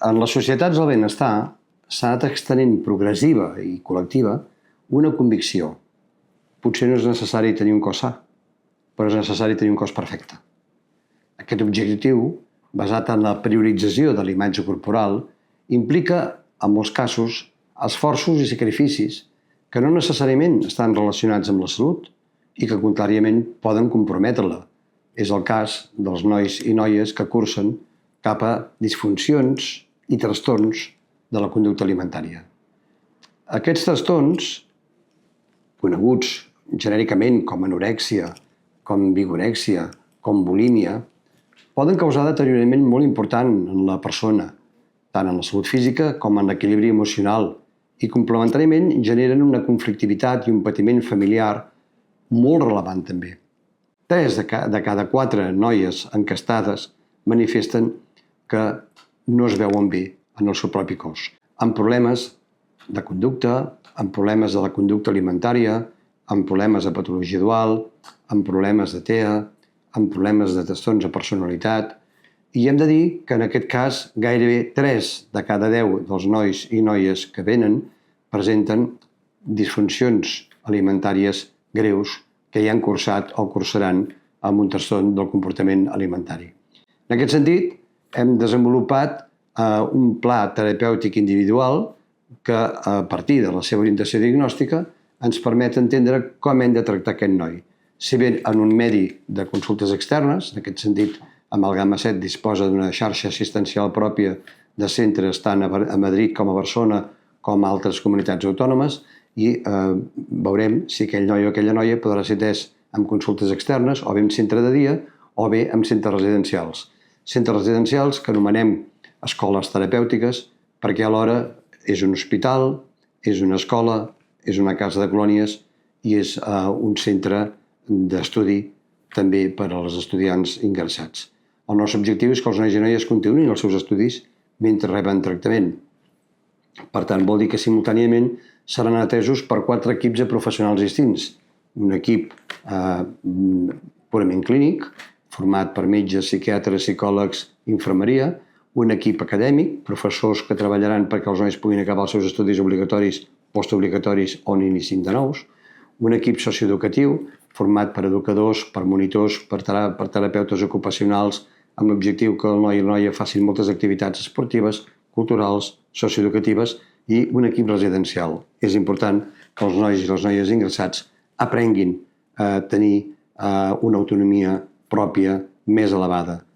En les societats del benestar s'ha anat extenent progressiva i col·lectiva una convicció. Potser no és necessari tenir un cos sa, però és necessari tenir un cos perfecte. Aquest objectiu, basat en la priorització de la imatge corporal, implica, en molts casos, esforços i sacrificis que no necessàriament estan relacionats amb la salut i que, contràriament, poden comprometre-la. És el cas dels nois i noies que cursen cap a disfuncions i trastorns de la conducta alimentària. Aquests trastorns, coneguts genèricament com anorèxia, com vigorèxia, com bulímia, poden causar deteriorament molt important en la persona, tant en la salut física com en l'equilibri emocional, i complementàriament generen una conflictivitat i un patiment familiar molt relevant també. 3 de cada 4 noies encastades manifesten que no es veuen bé en el seu propi cos, amb problemes de conducta, amb problemes de la conducta alimentària, amb problemes de patologia dual, amb problemes de TEA, amb problemes de trastorns de personalitat. I hem de dir que en aquest cas gairebé 3 de cada 10 dels nois i noies que venen presenten disfuncions alimentàries greus que ja han cursat o cursaran amb un trastorn del comportament alimentari. En aquest sentit, hem desenvolupat un pla terapèutic individual que, a partir de la seva orientació diagnòstica, ens permet entendre com hem de tractar aquest noi. Si bé en un medi de consultes externes, en aquest sentit, Amalgama 7 disposa d'una xarxa assistencial pròpia de centres tant a Madrid com a Barcelona com a altres comunitats autònomes, i veurem si aquell noi o aquella noia podrà ser atès amb consultes externes, o bé en centre de dia, o bé en centres residencials. Centres residencials que anomenem escoles terapèutiques perquè alhora és un hospital, és una escola, és una casa de colònies i és un centre d'estudi també per als estudiants ingressats. El nostre objectiu és que els nois i noies continuïn els seus estudis mentre reben tractament. Per tant, vol dir que simultàniament seran atesos per 4 equips de professionals distints. Un equip purament clínic, format per metges, psiquiatres, psicòlegs, infermeria, un equip acadèmic, professors que treballaran perquè els nois puguin acabar els seus estudis obligatoris, postobligatoris o n'iniciïn de nous, un equip socioeducatiu, format per educadors, per monitors, per terapeutes ocupacionals, amb l'objectiu que el noi i la noia facin moltes activitats esportives, culturals, socioeducatives, i un equip residencial. És important que els nois i les noies ingressats aprenguin a tenir una autonomia pròpia més elevada.